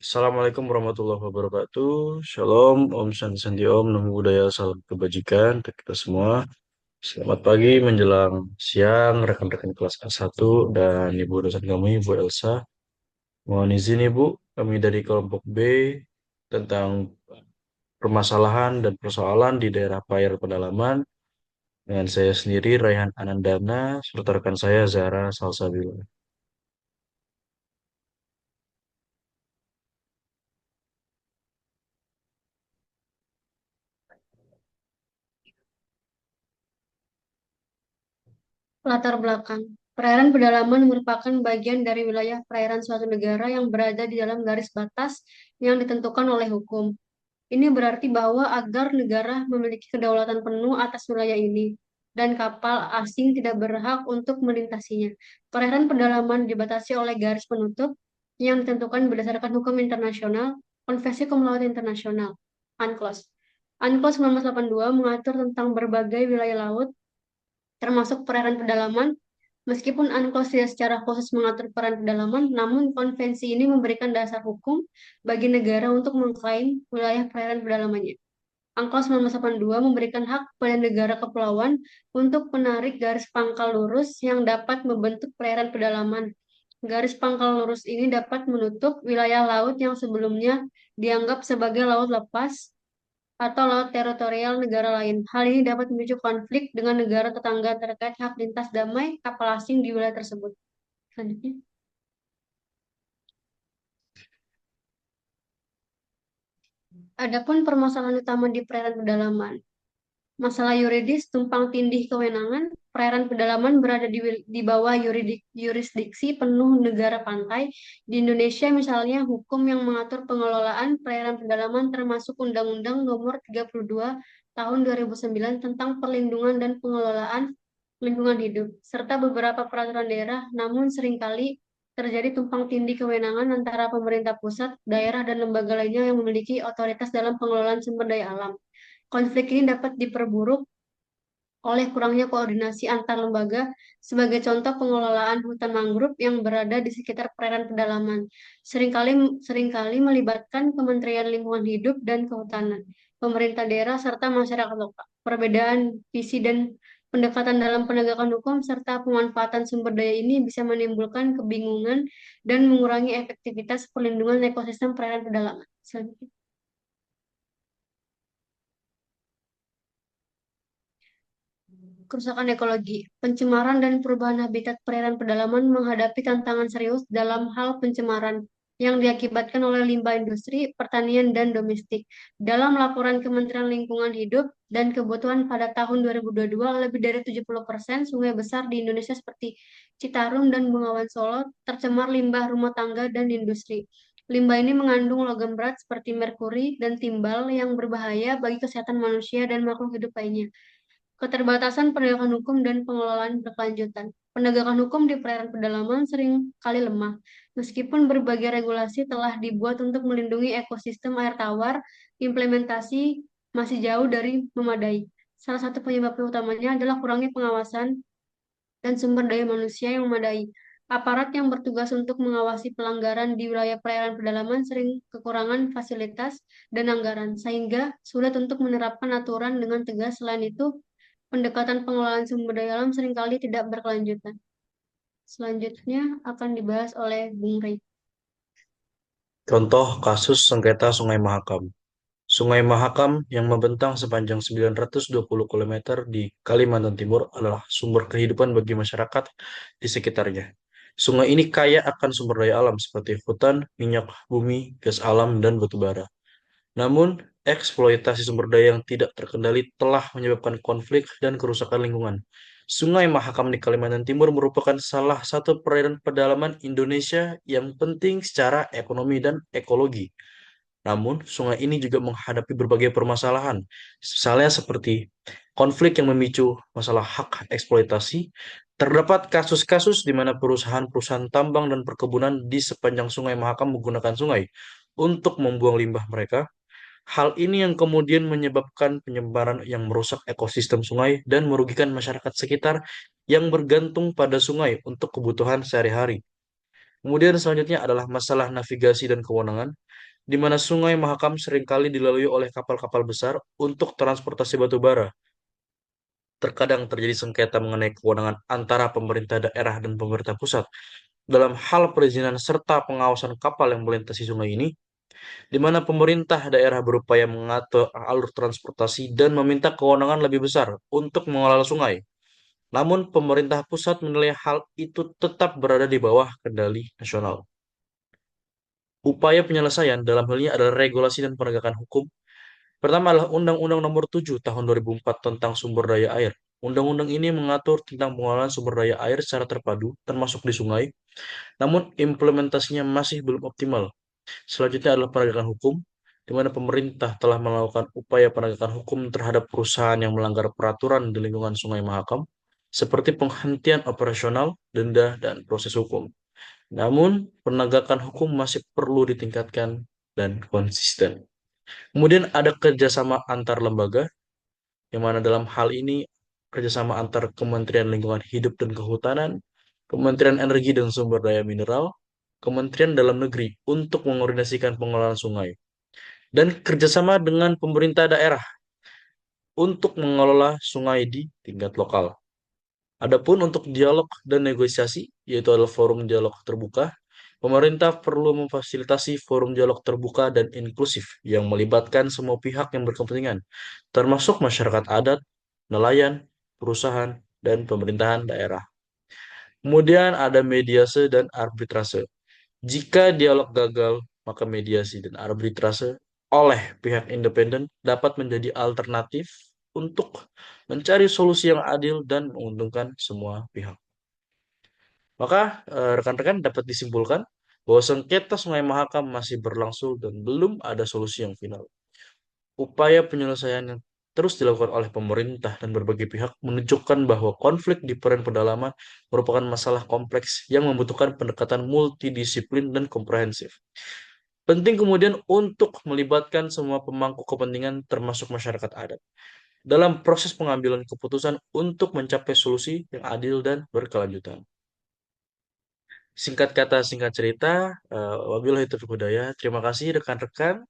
Assalamualaikum warahmatullahi wabarakatuh. Shalom, Om Santi Santi Om, Namo Buddhaya, salam kebajikan untuk kita semua. Selamat pagi menjelang siang, rekan-rekan kelas A1 dan Ibu dosen kami, Ibu Elsa. Mohon izin Ibu, kami dari kelompok B tentang permasalahan dan persoalan di daerah Payar Pedalaman. Dengan saya sendiri, Raihan Anandana, serta rekan saya, Zahra Salsabila. Latar belakang. Perairan pedalaman merupakan bagian dari wilayah perairan suatu negara yang berada di dalam garis batas yang ditentukan oleh hukum. Ini berarti bahwa agar negara memiliki kedaulatan penuh atas wilayah ini dan kapal asing tidak berhak untuk melintasinya. Perairan pedalaman dibatasi oleh garis penutup yang ditentukan berdasarkan hukum internasional, Konvensi Hukum Laut Internasional, UNCLOS. UNCLOS 1982 mengatur tentang berbagai wilayah laut termasuk perairan pedalaman. Meskipun UNCLOS tidak secara khusus mengatur perairan pedalaman, namun konvensi ini memberikan dasar hukum bagi negara untuk mengklaim wilayah perairan pedalamannya. UNCLOS 1982 memberikan hak pada negara kepulauan untuk menarik garis pangkal lurus yang dapat membentuk perairan pedalaman. Garis pangkal lurus ini dapat menutup wilayah laut yang sebelumnya dianggap sebagai laut lepas atau laut teritorial negara lain. Hal ini dapat memicu konflik dengan negara tetangga terkait hak lintas damai kapal asing di wilayah tersebut. Selanjutnya, adapun permasalahan utama di perairan pedalaman. Masalah yuridis tumpang tindih kewenangan, perairan pedalaman berada di bawah yurisdiksi penuh negara pantai. Di Indonesia misalnya, hukum yang mengatur pengelolaan perairan pedalaman termasuk Undang-Undang Nomor 32 Tahun 2009 tentang perlindungan dan pengelolaan lingkungan hidup, serta beberapa peraturan daerah, namun seringkali terjadi tumpang tindih kewenangan antara pemerintah pusat, daerah, dan lembaga lainnya yang memiliki otoritas dalam pengelolaan sumber daya alam. Konflik ini dapat diperburuk oleh kurangnya koordinasi antar lembaga, sebagai contoh pengelolaan hutan mangrove yang berada di sekitar perairan pedalaman, seringkali seringkali melibatkan Kementerian Lingkungan Hidup dan Kehutanan, pemerintah daerah, serta masyarakat lokal. Perbedaan visi dan pendekatan dalam penegakan hukum serta pemanfaatan sumber daya ini bisa menimbulkan kebingungan dan mengurangi efektivitas perlindungan ekosistem perairan pedalaman. Selanjutnya. Kerusakan ekologi, pencemaran dan perubahan habitat perairan pedalaman menghadapi tantangan serius dalam hal pencemaran yang diakibatkan oleh limbah industri, pertanian, dan domestik. Dalam laporan Kementerian Lingkungan Hidup dan Kebutuhan pada tahun 2022, lebih dari 70% sungai besar di Indonesia seperti Citarum dan Bengawan Solo tercemar limbah rumah tangga dan industri. Limbah ini mengandung logam berat seperti merkuri dan timbal yang berbahaya bagi kesehatan manusia dan makhluk hidup lainnya. Keterbatasan penegakan hukum dan pengelolaan berkelanjutan. Penegakan hukum di perairan pedalaman sering kali lemah. Meskipun berbagai regulasi telah dibuat untuk melindungi ekosistem air tawar, implementasi masih jauh dari memadai. Salah satu penyebab utamanya adalah kurangnya pengawasan dan sumber daya manusia yang memadai. Aparat yang bertugas untuk mengawasi pelanggaran di wilayah perairan pedalaman sering kekurangan fasilitas dan anggaran, sehingga sulit untuk menerapkan aturan dengan tegas. Selain itu, pendekatan pengelolaan sumber daya alam seringkali tidak berkelanjutan. Selanjutnya akan dibahas oleh Bung Rey. Contoh kasus sengketa Sungai Mahakam. Sungai Mahakam yang membentang sepanjang 920 km di Kalimantan Timur adalah sumber kehidupan bagi masyarakat di sekitarnya. Sungai ini kaya akan sumber daya alam seperti hutan, minyak bumi, gas alam, dan batu bara. Namun, eksploitasi sumber daya yang tidak terkendali telah menyebabkan konflik dan kerusakan lingkungan. Sungai Mahakam di Kalimantan Timur merupakan salah satu perairan pedalaman Indonesia yang penting secara ekonomi dan ekologi. Namun, sungai ini juga menghadapi berbagai permasalahan, misalnya seperti konflik yang memicu masalah hak eksploitasi. Terdapat kasus-kasus di mana perusahaan-perusahaan tambang dan perkebunan di sepanjang Sungai Mahakam menggunakan sungai untuk membuang limbah mereka. Hal ini yang kemudian menyebabkan penyebaran yang merusak ekosistem sungai dan merugikan masyarakat sekitar yang bergantung pada sungai untuk kebutuhan sehari-hari. Kemudian selanjutnya adalah masalah navigasi dan kewenangan. di mana Sungai Mahakam seringkali dilalui oleh kapal-kapal besar untuk transportasi batu bara. Terkadang terjadi sengketa mengenai kewenangan antara pemerintah daerah dan pemerintah pusat dalam hal perizinan serta pengawasan kapal yang melintasi sungai ini, di mana pemerintah daerah berupaya mengatur alur transportasi dan meminta kewenangan lebih besar untuk mengelola sungai. Namun, pemerintah pusat menilai hal itu tetap berada di bawah kendali nasional. Upaya penyelesaian dalam hal ini adalah regulasi dan penegakan hukum. Pertama adalah Undang-Undang Nomor 7 Tahun 2004 tentang Sumber Daya Air. Undang-undang ini mengatur tentang pengelolaan sumber daya air secara terpadu, termasuk di sungai, namun implementasinya masih belum optimal. Selanjutnya adalah penegakan hukum, di mana pemerintah telah melakukan upaya penegakan hukum terhadap perusahaan yang melanggar peraturan di lingkungan Sungai Mahakam, seperti penghentian operasional, denda, dan proses hukum. Namun, penegakan hukum masih perlu ditingkatkan dan konsisten. Kemudian ada kerjasama antar lembaga, yang mana dalam hal ini kerjasama antar Kementerian Lingkungan Hidup dan Kehutanan, Kementerian Energi dan Sumber Daya Mineral, Kementerian Dalam Negeri untuk mengkoordinasikan pengelolaan sungai, dan kerjasama dengan pemerintah daerah untuk mengelola sungai di tingkat lokal. Adapun untuk dialog dan negosiasi, yaitu adalah forum dialog terbuka, pemerintah perlu memfasilitasi forum dialog terbuka dan inklusif yang melibatkan semua pihak yang berkepentingan, termasuk masyarakat adat, nelayan, perusahaan, dan pemerintahan daerah. Kemudian ada mediasi dan arbitrase. Jika dialog gagal, maka mediasi dan arbitrase oleh pihak independen dapat menjadi alternatif untuk mencari solusi yang adil dan menguntungkan semua pihak. Maka rekan-rekan dapat disimpulkan bahwa sengketa Sungai Mahakam masih berlangsung dan belum ada solusi yang final. Upaya penyelesaian yang terus dilakukan oleh pemerintah dan berbagai pihak menunjukkan bahwa konflik di perairan pedalaman merupakan masalah kompleks yang membutuhkan pendekatan multidisiplin dan komprehensif. Penting kemudian untuk melibatkan semua pemangku kepentingan termasuk masyarakat adat dalam proses pengambilan keputusan untuk mencapai solusi yang adil dan berkelanjutan. Singkat kata, singkat cerita, wabillahi taufiq hidayah. Terima kasih rekan-rekan.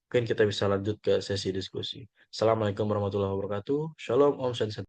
Mungkin kita bisa lanjut ke sesi diskusi. Assalamualaikum warahmatullahi wabarakatuh. Shalom, Om Santi.